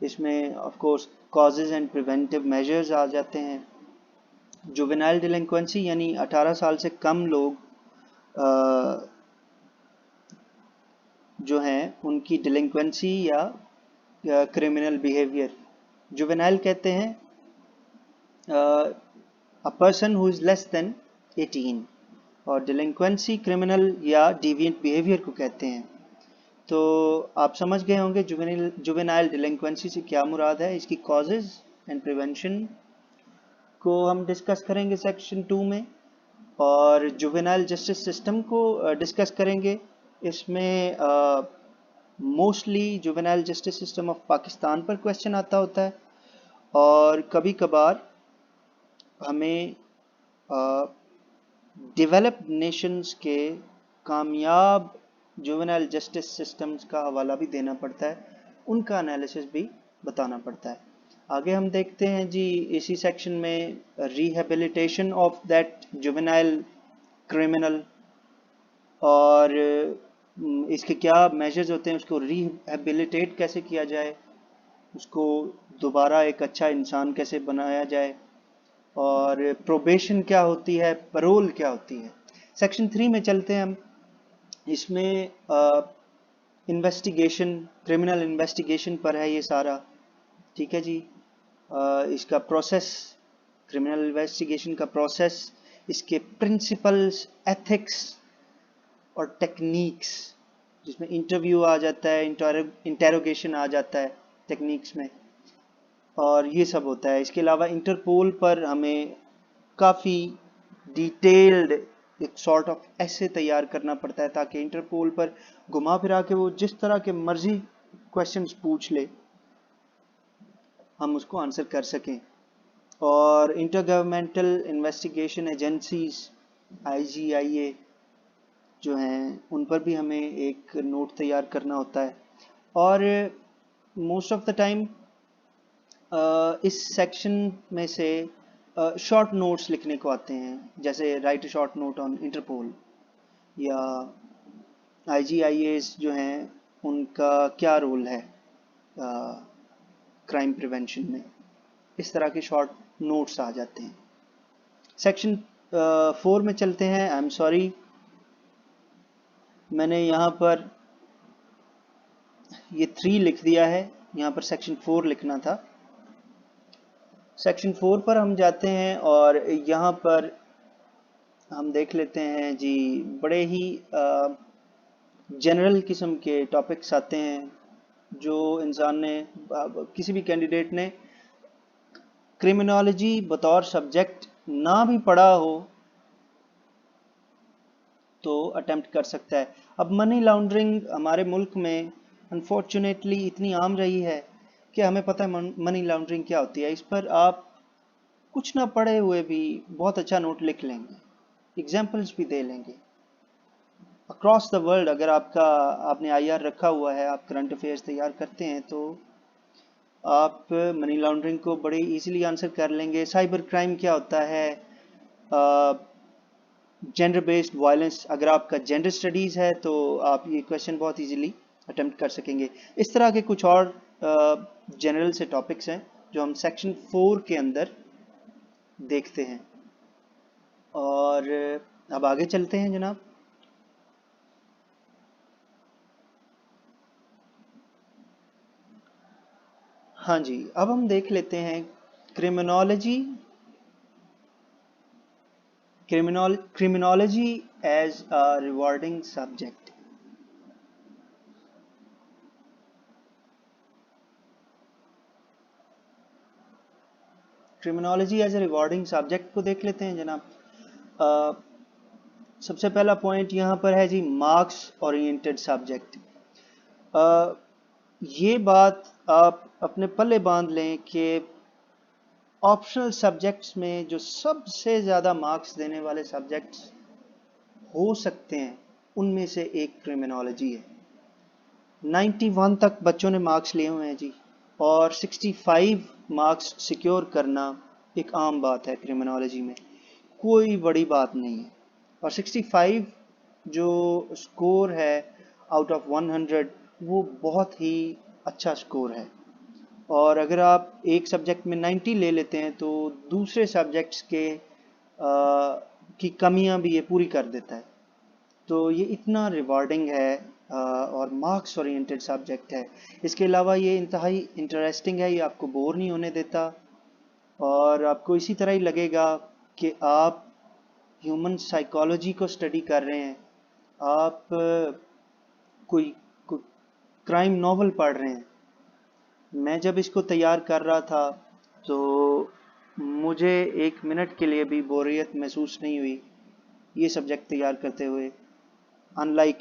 اس میں of course causes and preventive measures آ جاتے ہیں. جوینائل ڈیلنکوینسی یعنی 18 سال سے کم لوگ جو ہیں ان کی ڈیلنکوینسی یا کریمنل بیہیویئر. جوینائل کہتے ہیں a person who is less than 18 اور ڈیلنکوینسی کریمنل یا ڈیوینٹ بیہیویئر کو کہتے ہیں. تو آپ سمجھ گئے ہوں گے جوینائل ڈیلنکوینسی سے کیا مراد ہے. اس کی کازز اینڈ پریونشن کو ہم ڈسکس کریں گے سیکشن 2 میں, اور جوینائل جسٹس سسٹم کو ڈسکس کریں گے. اس میں mostly juvenile justice system of Pakistan per question آتا ہوتا ہے, اور کبھی کبھار ہمیں ڈیولپڈ نیشنز کے کامیاب جوینائل جسٹس سسٹمز کا حوالہ بھی دینا پڑتا ہے, ان کا انالیسس بھی بتانا پڑتا ہے. آگے ہم دیکھتے ہیں جی اسی سیکشن میں rehabilitation of that juvenile criminal, اور اس کے کیا میجرز ہوتے ہیں, اس کو ریہیبلیٹیٹ کیسے کیا جائے, اس کو دوبارہ ایک اچھا انسان کیسے بنایا جائے, اور پروبیشن کیا ہوتی ہے, پرول کیا ہوتی ہے. سیکشن 3 میں چلتے ہیں ہم. اس میں انویسٹیگیشن, کرمنل انویسٹیگیشن پر ہے یہ سارا, ٹھیک ہے جی. اس کا پروسیس, کرمنل انویسٹیگیشن کا پروسیس, اس کے پرنسپلز, ایتھکس اور ٹیکنیکس, جس میں انٹرویو آ جاتا ہے, انٹیروگیشن آ جاتا ہے ٹیکنیکس میں, اور یہ سب ہوتا ہے. اس کے علاوہ انٹرپول پر ہمیں کافی ڈیٹیلڈ ایک سارٹ آف ایسے تیار کرنا پڑتا ہے تاکہ انٹرپول پر گھما پھرا کے وہ جس طرح کے مرضی کویشچنز پوچھ لے ہم اس کو آنسر کر سکیں. اور intergovernmental investigation agencies IGIA جو ہیں ان پر بھی ہمیں ایک نوٹ تیار کرنا ہوتا ہے. اور موسٹ آف دا ٹائم اس سیکشن میں سے شارٹ نوٹس لکھنے کو آتے ہیں, جیسے write a short note on Interpol, یا IGIAs جو ہیں ان کا کیا رول ہے کرائم پریونشن میں, اس طرح کے شارٹ نوٹس آ جاتے ہیں. سیکشن 4 میں چلتے ہیں. آئی ایم سوری, میں نے یہاں پر یہ 3 لکھ دیا ہے, یہاں پر سیکشن 4 لکھنا تھا. سیکشن 4 پر ہم جاتے ہیں, اور یہاں پر ہم دیکھ لیتے ہیں جی بڑے ہی جنرل قسم کے ٹاپکس آتے ہیں جو انسان نے, کسی بھی کینڈیڈیٹ نے کرمنالوجی بطور سبجیکٹ نہ بھی پڑھا ہو تو اٹیمپٹ کر سکتا ہے. اب منی لانڈرنگ ہمارے ملک میں انفارچونیٹلی اتنی عام رہی ہے کہ ہمیں پتہ ہے منی لانڈرنگ کیا ہوتی ہے. اس پر آپ کچھ نہ پڑھے ہوئے بھی بہت اچھا نوٹ لکھ لیں گے, ایگزامپلس بھی دے لیں گے. اکراس دا ورلڈ اگر آپ نے IR رکھا ہوا ہے, آپ کرنٹ افیئرس تیار کرتے ہیں, تو آپ منی لانڈرنگ کو بڑے ایزیلی آنسر کر لیں گے. سائبر کرائم کیا ہوتا ہے, جینڈر بیسڈ وائلنس, اگر آپ کا جینڈر اسٹڈیز ہے تو آپ یہ کویشچن بہت ایزیلی اٹیمپٹ کر سکیں گے. اس طرح کے کچھ اور جنرل سے ٹاپکس ہیں جو ہم سیکشن 4 کے اندر دیکھتے ہیں. اور اب آگے چلتے ہیں جناب. ہاں جی, اب ہم دیکھ لیتے ہیں criminology as a rewarding subject. Criminology as a rewarding subject کو دیکھ لیتے ہیں جناب. سب سے پہلا پوائنٹ یہاں پر ہے جی مارکس اورینٹڈ سبجیکٹ. یہ بات آپ اپنے پلے باندھ لیں کہ آپشنل سبجیکٹس میں جو سب سے زیادہ مارکس دینے والے سبجیکٹس ہو سکتے ہیں ان میں سے ایک کرمنالوجی ہے. 91 تک بچوں نے مارکس لیے ہوئے ہیں جی, اور 65 مارکس سیکیور کرنا ایک عام بات ہے کرمنالوجی میں, کوئی بڑی بات نہیں ہے. اور 65 جو سکور ہے آؤٹ آف 100 وہ بہت ہی اچھا سکور ہے. اور اگر آپ ایک سبجیکٹ میں 90 لے لیتے ہیں تو دوسرے سبجیکٹس کی کمیاں بھی یہ پوری کر دیتا ہے. تو یہ اتنا ریوارڈنگ ہے اور مارکس اورینٹڈ سبجیکٹ ہے. اس کے علاوہ یہ انتہائی انٹرسٹنگ ہے، یہ آپ کو بور نہیں ہونے دیتا اور آپ کو اسی طرح ہی لگے گا کہ آپ ہیومن سائیکالوجی کو اسٹڈی کر رہے ہیں، آپ کوئی کرائم ناول پڑھ رہے ہیں. میں جب اس کو تیار کر رہا تھا تو مجھے 1 منٹ کے لیے بھی بوریت محسوس نہیں ہوئی یہ سبجیکٹ تیار کرتے ہوئے، ان لائک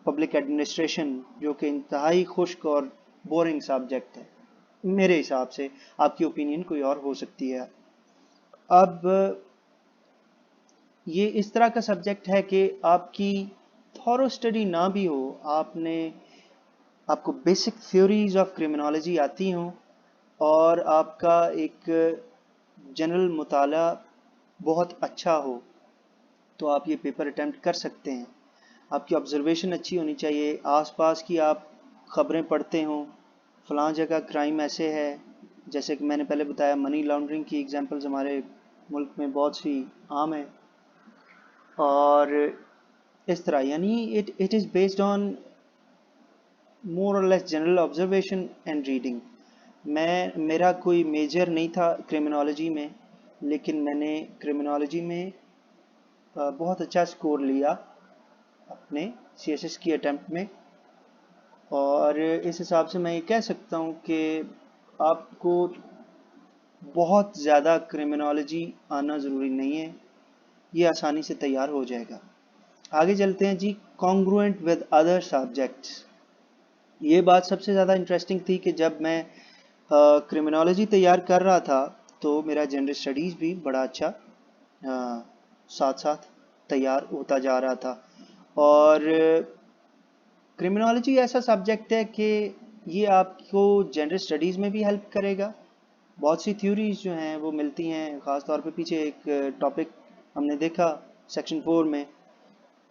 پبلک ایڈمنسٹریشن جو کہ انتہائی خشک اور بورنگ سبجیکٹ ہے میرے حساب سے. آپ کی اوپینین کوئی اور ہو سکتی ہے. اب یہ اس طرح کا سبجیکٹ ہے کہ آپ کی تھورو اسٹڈی نہ بھی ہو، آپ کو بیسک تھیوریز آف کرمنالوجی آتی ہوں اور آپ کا ایک جنرل مطالعہ بہت اچھا ہو تو آپ یہ پیپر اٹیمپٹ کر سکتے ہیں. آپ کی آبزرویشن اچھی ہونی چاہیے، آس پاس کی آپ خبریں پڑھتے ہوں، فلاں جگہ کرائم ایسے ہے، جیسے کہ میں نے پہلے بتایا منی لانڈرنگ کی ایگزامپلز ہمارے ملک میں بہت سی عام ہیں. اور اس طرح یعنی اٹ از بیسڈ آن مور اور لیس جنرل آبزرویشن اینڈ ریڈنگ. میرا کوئی میجر نہیں تھا کرمنالوجی میں، لیکن میں نے کرمنالوجی میں بہت اچھا سکور لیا اپنے CSS کی اٹیمپٹ میں، اور اس حساب سے میں یہ کہہ سکتا ہوں کہ آپ کو بہت زیادہ کرمنالوجی آنا ضروری نہیں ہے، یہ آسانی سے تیار ہو جائے گا. آگے چلتے ہیں جی. Congruent with other subjects. یہ بات سب سے زیادہ انٹرسٹنگ تھی کہ جب میں کرمنالوجی تیار کر رہا تھا تو میرا جنرل اسٹڈیز بھی بڑا اچھا ساتھ ساتھ تیار ہوتا جا رہا تھا. اور کرمنالوجی ایسا سبجیکٹ ہے کہ یہ آپ کو جنرل اسٹڈیز میں بھی ہیلپ کرے گا. بہت سی تھیوریز جو ہیں وہ ملتی ہیں، خاص طور پہ پیچھے ایک ٹاپک ہم نے دیکھا سیکشن 4 میں،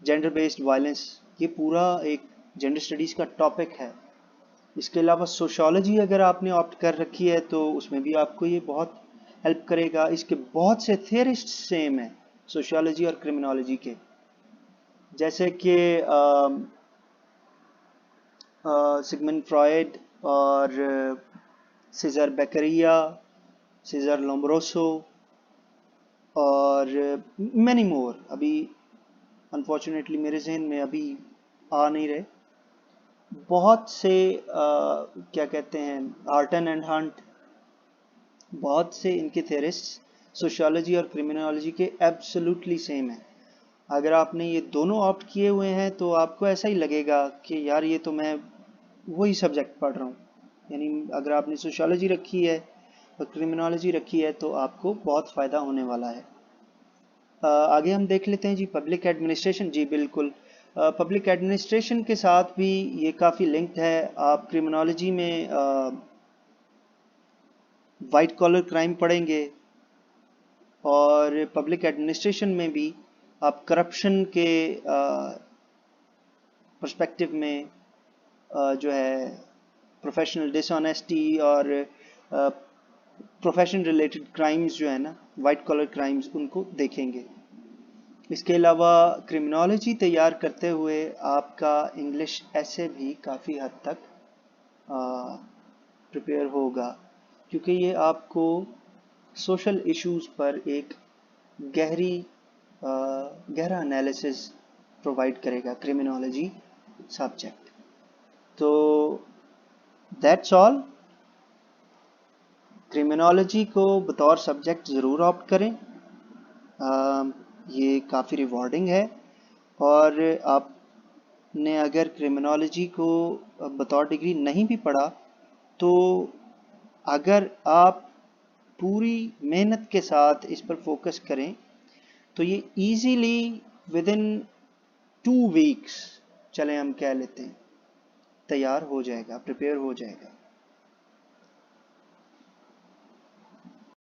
جینڈر بیسڈ وائلنس. یہ پورا ایک جینڈر اسٹڈیز کا ٹاپک ہے. اس کے علاوہ سوشالوجی اگر آپ نے آپٹ کر رکھی ہے تو اس میں بھی آپ کو یہ بہت ہیلپ کرے گا. اس کے بہت سے تھیورسٹ سیم ہیں سوشالوجی اور کرمنالوجی کے، جیسے کہ سگمنڈ فرائڈ اور سیزر بیکریا، سیزر لومبروسو اور مینی مور. ابھی انفارچونیٹلی میرے ذہن میں ابھی آ نہیں رہے. بہت سے کیا کہتے ہیں ہارٹن اینڈ ہنٹ، بہت سے ان کے تھیورسٹ سوشالوجی اور کرمنالوجی کے ایبسولوٹلی سیم ہیں. اگر آپ نے یہ دونوں آپٹ کیے ہوئے ہیں تو آپ کو ایسا ہی لگے گا کہ یار یہ تو میں وہی سبجیکٹ پڑھ رہا ہوں. یعنی اگر آپ نے سوشالوجی رکھی ہے اور کرمنالوجی رکھی ہے تو آپ کو بہت فائدہ ہونے والا ہے. آگے ہم دیکھ لیتے ہیں جی پبلک ایڈمنسٹریشن. جی بالکل، پبلک ایڈمنسٹریشن کے ساتھ بھی یہ کافی لنکڈ ہے. آپ کرمنالوجی میں وائٹ کالر کرائم پڑھیں گے اور پبلک ایڈمنسٹریشن میں بھی آپ کرپشن کے پرسپیکٹو میں جو ہے پروفیشنل ڈس آنیسٹی اور پروفیشن ریلیٹڈ کرائمز جو ہے نا، وائٹ کالر کرائمز، ان کو دیکھیں گے. اس کے علاوہ کرمنالوجی تیار کرتے ہوئے آپ کا انگلش ایسے بھی کافی حد تک پریپیئر ہوگا، کیونکہ یہ آپ کو سوشل ایشوز پر ایک گہرا انالیسس پرووائڈ کرے گا کرمنالوجی سبجیکٹ. تو دیٹس آل. کرمنالوجی کو بطور سبجیکٹ ضرور آپٹ کریں، یہ کافی ریوارڈنگ ہے. اور آپ نے اگر کرمنالوجی کو بطور ڈگری نہیں بھی پڑھا تو اگر آپ پوری محنت کے ساتھ اس پر فوکس کریں تو یہ ایزیلی ود ان 2 weeks چلیں ہم کہہ لیتے ہیں تیار ہو جائے گا، پریپیئر ہو جائے گا.